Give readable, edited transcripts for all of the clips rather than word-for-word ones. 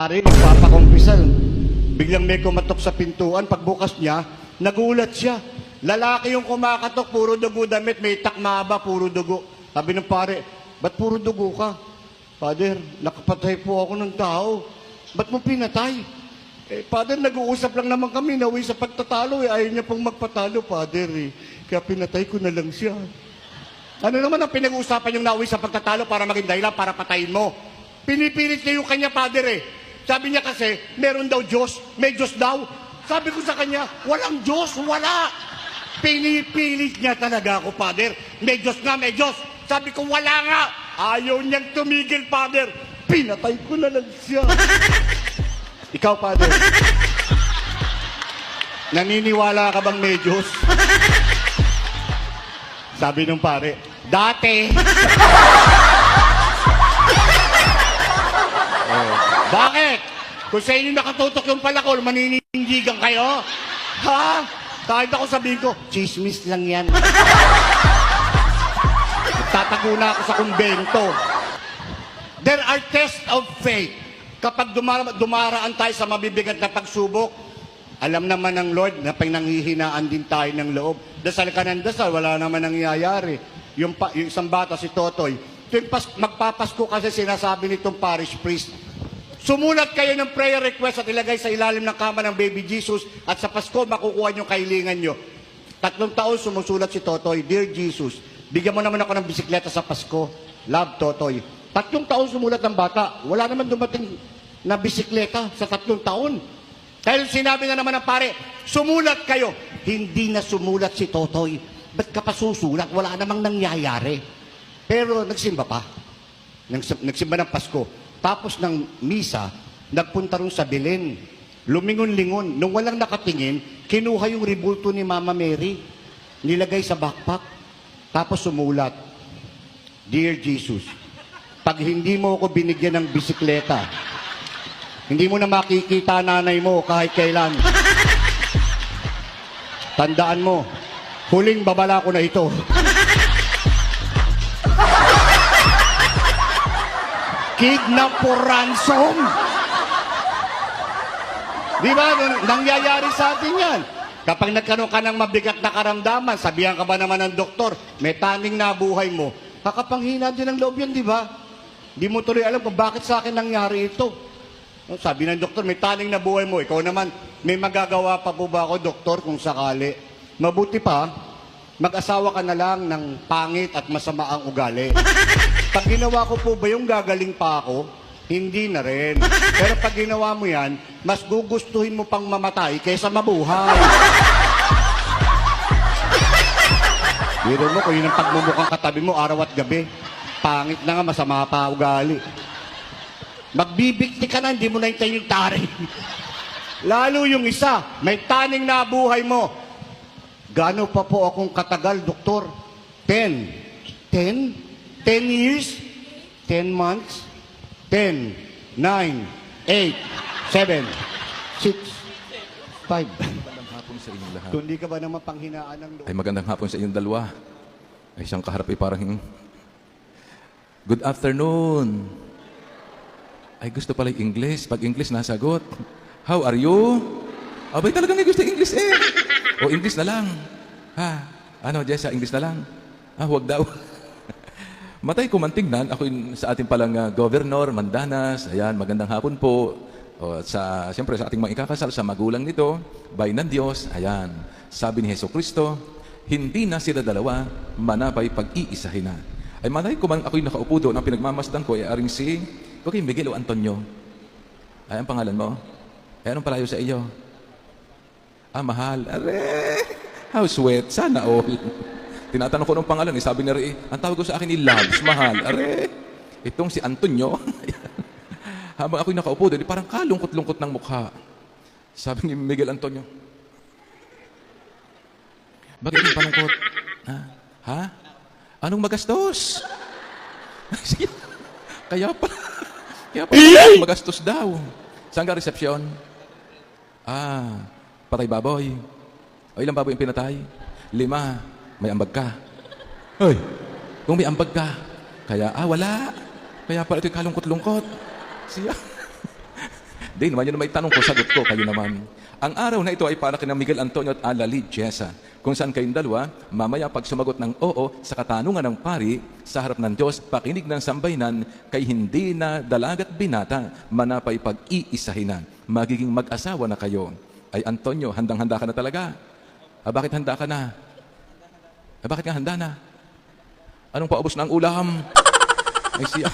Pare, nagpapakumpisal. Biglang may kumatok sa pintuan. Pagbukas niya, nagulat siya. Lalaki yung kumakatok, puro dugo damit, may takmaba, puro dugo. Sabi ng pare, ba't puro dugo ka? Father, nakapatay po ako ng tao. Ba't mo pinatay? Father, nag-uusap lang naman kami, nawi sa pagtatalo. Ayaw niya pong magpatalo, Father. Kaya pinatay ko na lang siya. Ano naman ang pinag-uusapan yung nawi sa pagtatalo para maging dahilan para patayin mo? Pinipilit niya yung kanya, Father. Sabi niya kasi, meron daw Diyos, may Diyos daw. Sabi ko sa kanya, walang Diyos, wala. Pinipilit niya talaga ako, Father. May Diyos nga, may Diyos. Sabi ko, wala nga. Ayaw niyang tumigil, Father. Pinatay ko na lang siya. Ikaw, Father, naniniwala ka bang may Diyos? Sabi nung pare, dati. Bakit? Kung sa inyo nakatutok yung palakol, maninindigan kayo? Ha? Kahit ako sabihin ko, chismis lang yan. Tatago na ako sa kumbento. There are tests of faith. Kapag dumaraan tayo sa mabibigat na pagsubok, alam naman ng Lord na pinanghihinaan din tayo ng loob. Dasal ka ng dasal, wala naman nangyayari. Yung isang bata, si Totoy, magpapasko kasi sinasabi nitong parish priest, sumulat kayo ng prayer request at ilagay sa ilalim ng kama ng baby Jesus at sa Pasko makukuha nyo kahilingan nyo. 3 taon sumusulat si Totoy, Dear Jesus, bigyan mo naman ako ng bisikleta sa Pasko. Love, Totoy. 3 taon sumulat ng bata. Wala naman dumating na bisikleta sa 3 taon. Dahil sinabi na naman ng pare, sumulat kayo. Hindi na sumulat si Totoy. Ba't ka pa susulat? Wala namang nangyayari. Pero nagsimba pa. Nagsimba ng Pasko. Tapos ng misa, nagpunta rin sa Belen. Lumingon-lingon. Nung walang nakatingin, kinuha yung ribulto ni Mama Mary. Nilagay sa backpack. Tapos sumulat, Dear Jesus, pag hindi mo ako binigyan ng bisikleta, hindi mo na makikita nanay mo kahit kailan. Tandaan mo, huling babala ko na ito. Kidnap for ransom. Di ba? Nangyayari sa atin yan. Kapag nagkaroon ka ng mabigat na karamdaman, sabihan ka ba naman ng doktor, may taning na buhay mo, kakapanghina din ang loob yan, di ba? Di mo tuloy alam kung bakit sa akin nangyari ito. Sabi ng doktor, may taning na buhay mo. Ikaw naman, may magagawa pa po ba ako, doktor, kung sakali? Mabuti pa, mag-asawa ka na lang ng pangit at masama ang ugali. Pag ginawa ko po ba yung gagaling pa ako, hindi na rin. Pero pag ginawa mo yan, mas gugustuhin mo pang mamatay kaysa mabuhay. Biro mo, kung yun ang pagmumukhang katabi mo, araw at gabi, pangit na nga, masama pa ugali. Magbibikti ka na, hindi mo na hintayin yung taring. Lalo yung isa, may taning na buhay mo. Gaano pa po akong katagal, doktor? 10. 10? 10 years? 10 months? 10, 9, 8, 7, 6, 5. Magandang hapon sa inyong lahat. Kung di ka ba naman panghinaan ng loob? Ay magandang hapon sa inyong dalawa. Ay siyang kaharap ay parang good afternoon. Ay gusto pala yung English. Pag English nasagot. How are you? Abay talagang may gusto English eh. O English na lang. Ha? Ano Jessa, English na lang? Huwag daw. Matay ko man tingnan, ako sa ating palang governor, Mandanas, ayan, magandang hapon po. O, siyempre sa ating mga ikakasal, sa magulang nito, bay ng Diyos, ayan. Sabi ni Jesucristo, hindi na sila dalawa, manapay pag-iisahin na. Ay matay ko man ako'y nakaupo doon, ang pinagmamasdan ko ay aring si Miguel o Antonio. Ay, ang pangalan mo? Ay, anong palayo sa iyo? Mahal. Are, how sweet, sana all. Tinatanong ko ng pangalan, sabi ni Ray, ang tawag ko sa akin ni Labs, mahal. Are, itong si Antonio. Habang ako'y nakaupo doon, parang kalungkot-lungkot ng mukha. Sabi ni Miguel Antonio, bakit yung palungkot? Ha? Anong magastos? Kaya pala magastos daw. Saan ka resepsyon? Patay baboy. O ilang baboy yung pinatay? 5. May ambag ka. Hoy, kung may ambag ka, kaya, wala. Kaya pala ito'y kalungkot-lungkot. Siya. Di naman, yun may tanong ko, sagot ko, kayo naman. Ang araw na ito ay para kina Miguel Antonio at Alali Jessa, kung saan kayong dalawa, mamaya pag sumagot ng oo sa katanungan ng pari, sa harap ng Diyos, pakinig ng sambahinan, kay hindi na dalagat binata, manapay pag-iisahin na. Magiging mag-asawa na kayo. Ay Antonio, handang-handa ka na talaga. Bakit handa ka na? Bakit nga handa na? Anong paubos ng ulam? Ay siya.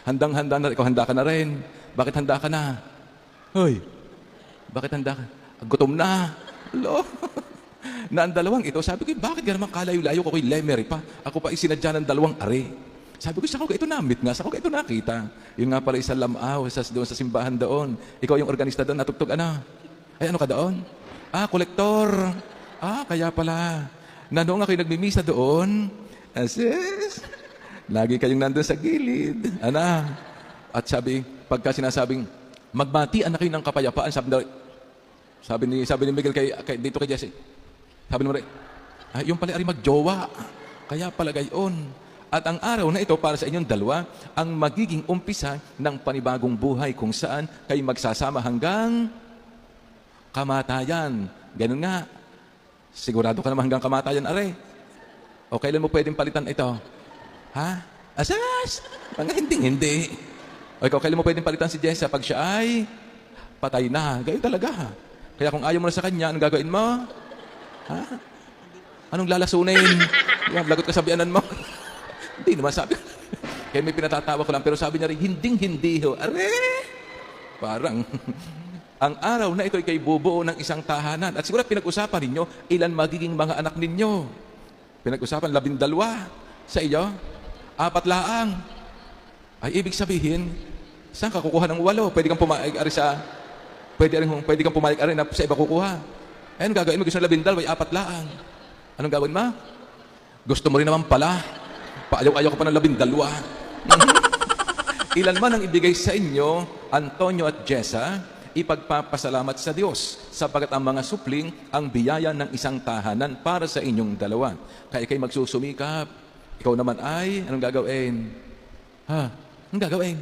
Handang-handa na, ikaw handa ka na rin. Bakit handa ka na? Hoy, bakit handa ka? Gutom na. Lo. Na ang dalawang ito, sabi ko, bakit naman kalayo-layo ko kay Lemery pa? Ako pa isinadya ng dalawang are. Sabi ko, saan ko ito namit nga? Saan ko ito nakita? Yun nga pala isang lamaw doon sa simbahan doon. Ikaw yung organista doon, natugtog ano? Ay, ano ka doon? Kolektor. Kaya pala. Na noong ako'y nagmimisa doon, asis, lagi kayong nandun sa gilid. At pagka sinasabing, magbatian na kayo ng kapayapaan, sabi ni Miguel dito kay Jesse, sabi ni Maria, yung pala ay magjowa. Kaya pala gayon. At ang araw na ito para sa inyong dalawa, ang magiging umpisa ng panibagong buhay kung saan kayo magsasama hanggang kamatayan. Ganun nga. Sigurado ka naman hanggang kamatayan, are. O kailan mo pwedeng palitan ito? Asas! Mga hindi. O ikaw, kailan mo pwedeng palitan si Jessa pag siya ay patay na? Gayon talaga. Kaya kung ayaw mo na sa kanya, anong gagawin mo? Anong lalasunin? Yan, lagot ka sa biyanan mo. Hindi naman sabi. Kaya may pinatatawa ko lang, pero sabi niya rin, hinding-hindi ho. Are! Parang, ang araw na ito ay kay bubuo ng isang tahanan. At siguro pinag-usapan ninyo, ilan magiging mga anak ninyo. Pinag-usapan, 12 sa iyo. 4 laang. Ay, ibig sabihin, saan ka kukuha ng 8? Pwede kang pumaig-ari sa... Pwede kang pumaig-ari na sa iba kukuha. Ayun, gagawin mo. Gusto ng 12, ay 4 laang. Anong gawin mo? Gusto mo rin naman pala. Paayaw-ayaw ko pa ng 12. Ilan man ang ibigay sa inyo, Antonio at Jessa, ipagpapasalamat sa Diyos sapagat ang mga supling ang biyaya ng isang tahanan para sa inyong dalawa. Kaya kayo magsusumikap. Ikaw naman ay, anong gagawin? Anong gagawin?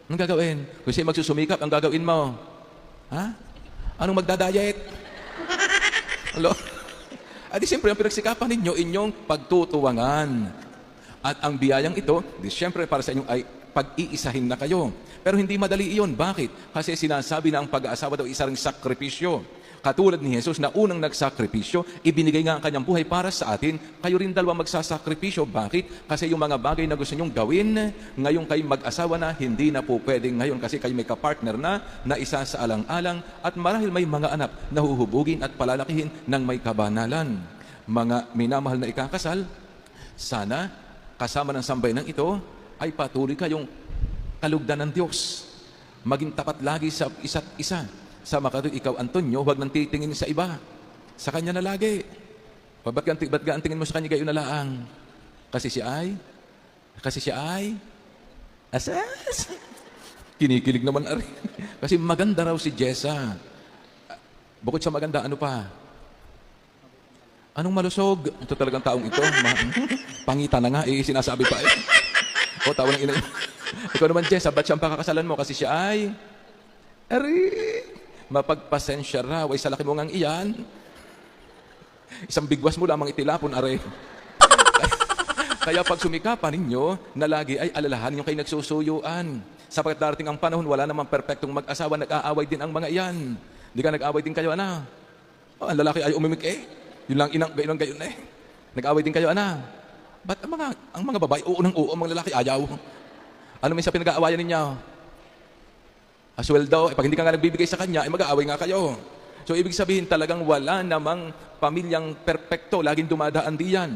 Anong gagawin? Kung siya magsusumikap, ang gagawin mo? Anong magdadayet? Hello? Di siyempre, ang pinagsikapan ninyo, inyong pagtutuwangan. At ang biyayang ito, di siyempre para sa inyong ay pag-iisahin na kayo. Pero hindi madali iyon. Bakit? Kasi sinasabi na ang pag-aasawa daw isang sakripisyo. Katulad ni Jesus na unang nagsakripisyo, ibinigay nga ang kanyang buhay para sa atin. Kayo rin dalawa magsasakripisyo. Bakit? Kasi yung mga bagay na gusto nyong gawin, ngayon kayo mag-asawa na, hindi na po pwedeng ngayon kasi kayo may kapartner na isa sa alang-alang at marahil may mga anak na huhubugin at palalakihin ng may kabanalan. Mga minamahal na ikakasal, sana kasama ng sambayanang ito ay patuloy kayong kalugdan ng Diyos. Maging tapat lagi sa isa't isa. Sa makatut, ikaw, Antonio, huwag nang titingin sa iba. Sa kanya na lagi. Ba't ka ang tingin mo sa kanya gayon na laang? Kasi siya ay, asas. Kinikilig naman ari. Kasi maganda raw si Jessa. Bukod sa maganda, ano pa? Anong malusog? Ito talagang taong ito. Pangita na nga, sinasabi pa O, tawa ng ina. Ikaw naman, Jessa, ba't siyang pakakasalan mo? Kasi siya ay, mapagpasensya raw, ay sa laki mo ngang iyan. Isang bigwas mo lamang itilapon, are. Kaya pag sumikapan ninyo, na lagi ay alalahanin yung kayo nagsusuyuan. Sapagkat darating ang panahon, wala namang perpektong mag-asawa, nag-aaway din ang mga iyan. Hindi ka nag-aaway din kayo, ana. Ang lalaki ay umimik Yun lang gayon Nag-aaway din kayo, ana. Ba't ang mga babae, oo ng oo, ang mga lalaki ayaw? Ano minsan pinag-aawayan ninyo? Asweldo, pag hindi ka nga nagbibigay sa kanya, mag-aaway nga kayo. So, ibig sabihin talagang wala namang pamilyang perpekto, laging dumadaan diyan.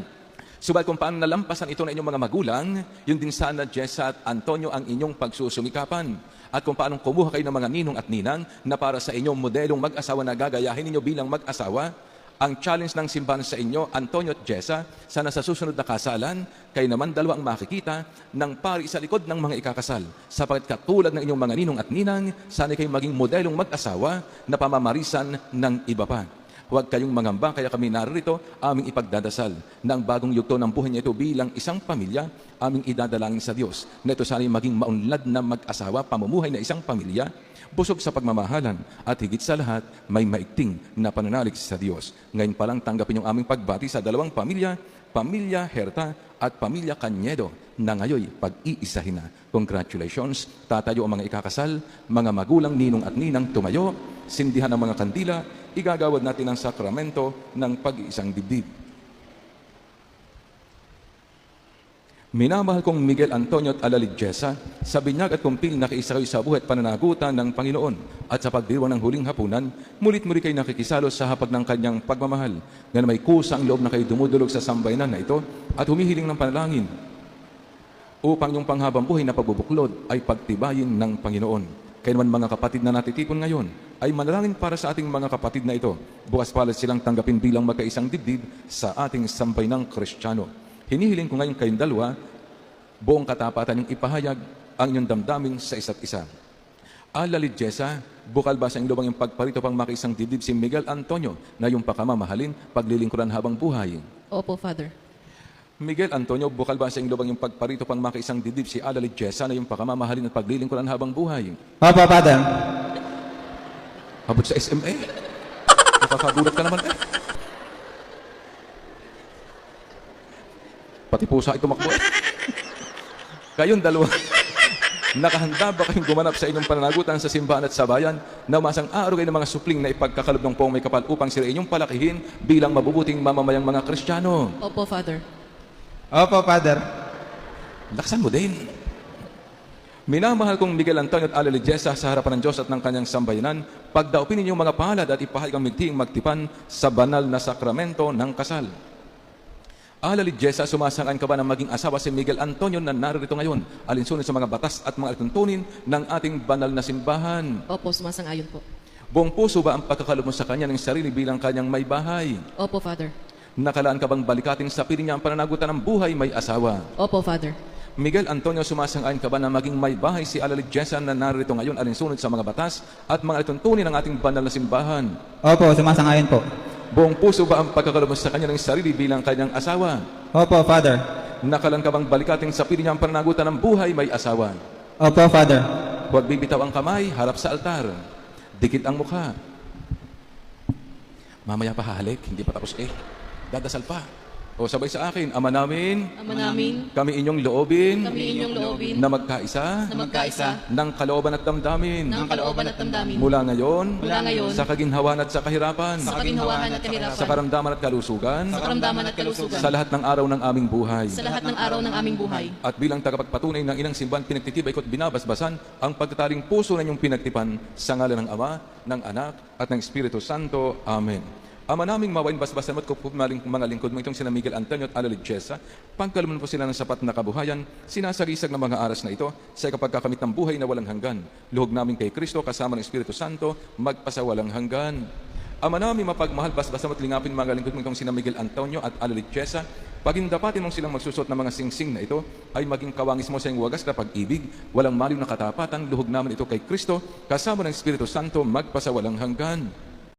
Subalit kung paano nalampasan ito ng inyong mga magulang, yun din sana, Jessa at Antonio, ang inyong pagsusumikapan. At kung paano kumuha kayo ng mga ninong at ninang na para sa inyong modelong mag-asawa na gagayahin ninyo bilang mag-asawa, ang challenge ng simbahan sa inyo, Antonio at Jessa, sana sa susunod na kasalan, kayo naman dalawa ang makikita ng pari sa likod ng mga ikakasal. Sapagkat katulad ng inyong mga ninong at ninang, sana kayo maging modelong mag-asawa na pamamarisan ng iba pa. Huwag kayong mangamba, kaya kami naririto aming ipagdadasal na ang bagong yugto ng buhay niya ito bilang isang pamilya, aming idadalangin sa Diyos na ito sana'y maging maunlad na mag-asawa, pamumuhay na isang pamilya, busog sa pagmamahalan at higit sa lahat may maigting na pananalig sa Diyos. Ngayon pa lang tanggapin yung aming pagbati sa dalawang pamilya, Pamilya Herta at Pamilya Cañedo na ngayoy pag-iisahin na. Congratulations, tatayo ang mga ikakasal, mga magulang, ninong at ninang tumayo, sindihan ang mga kandila, igagawad natin ang sakramento ng pag-iisang dibdib. Minamahal kong Miguel Antonio at Alalig Jessa, sa binyag at kumpil na kaisa kayo sa buhay at pananagutan ng Panginoon at sa pagdiriwang ng huling hapunan, mulit-muli kayo nakikisalos sa hapag ng kanyang pagmamahal, na may kusang loob na kayo dumudulog sa sambayanan na ito at humihiling ng panalangin upang yung panghabang buhay na pagbubuklod ay pagtibayin ng Panginoon. Kaya naman mga kapatid na natitipon ngayon, ay manalangin para sa ating mga kapatid na ito. Bukas palad silang tanggapin bilang magkaisang dibdib sa ating sambayanang Kristiyano. Hinihiling ko ngayon kayong dalawa, buong katapatan yung ipahayag ang inyong damdamin sa isa't isa. Alalig Jessa, bukal ba sa inyong lubang yung pagparito pang makaisang dibdib si Miguel Antonio na yung pakamamahalin, paglilingkuran habang buhay? Opo, Father. Miguel Antonio, bukal ba sa inyong lubang yung pagparito pang makaisang dibdib si Alalig Jessa na yung pakamamahalin at paglilingkuran habang buhay? Opo, Father. Abot sa SMA. Nakakagulat ka naman eh. Pati pusa ay tumakbo. Kayong dalawa, nakahanda ba kayong gumanap sa inyong pananagutan sa simbahan at sa bayan na masang araw kayo ng mga supling na ipagkakalob ng poong may kapal upang sila inyong palakihin bilang mabubuting mamamayang mga Kristiyano? Opo, Father. Opo, Father. Laksan mo din. Minamahal kong Miguel Antonio at Alalig Jessa sa harapan ng Diyos at ng kanyang sambayanan, pagdaupin ninyong mga palad at ipahayag ang migtiing magtipan sa banal na sakramento ng kasal. Alalig Jessa, sumasang-ayon ka ba na maging asawa si Miguel Antonio na narito ngayon, alinsunod sa mga batas at mga alituntunin ng ating banal na simbahan? Opo, sumasang-ayon po. Buong puso ba ang pagkakalob mo sa kanya ng sarili bilang kanyang may bahay? Opo, Father. Nakalaan ka bang balikatin sa piling niya ang pananagutan ng buhay may asawa? Opo, Father. Miguel Antonio, sumasang-ayon ka ba na maging may bahay si Alalig Jessa na narito ngayon alinsunod sa mga batas at mga alituntunin ng ating banal na simbahan? Opo, sumasang-ayon po. Buong puso ba ang pagkakalob mo sa kanya ng sarili bilang kanyang asawa? Opo, Father. Nakalaan ka bang balikatin sa piling niya ang pananagutan ng buhay may asawa? Opo, Father. Huwag bibitaw ang kamay, harap sa altar. Dikit ang mukha. Mamaya pa halik, hindi pa tapos eh. Dadasal pa. O sabay sa akin, Ama namin, Ama namin, kami inyong loobin, kami inyong loobin na magkaisa, na magkaisa ng kalooban at damdamin, ng kalooban at damdamin mula ngayon, mula ngayon sa kaginhawan at sa kahirapan, sa kaginhawahan at sa kahirapan, karamdaman at kalusugan, sa karamdaman at kalusugan, sa lahat ng araw ng aming buhay. sa lahat ng araw ng aming buhay. At bilang tagapagpatunay ng inang simbahan, pinagtitibay ko at binabasbasan ang pagtataling puso na inyong pinagtipan sa ngalan ng Ama, ng Anak, at ng Espiritu Santo. Amen. Ama naming mawain basbasan mo at kupumaling mga lingkod mo itong sina Miguel Antonio at Alalig Jessa, pagkalman po sila ng sapat na kabuhayan, sinasagisag ng mga aras na ito sa kapagkakamit ng buhay na walang hanggan. Luhog namin kay Kristo kasama ng Espiritu Santo, magpasawalang hanggan. Ama namin mapagmahal, basbasan mo at lingapin mga lingkod mo itong sina Miguel Antonio at Alalig Jessa, pagindapatin mong silang magsusot ng mga singsing na ito ay maging kawangis mo sa iyong wagas na pag-ibig, walang maliw na katapatan, luhog namin ito kay Kristo, kasama ng Espiritu Santo, magpasawalang hanggan.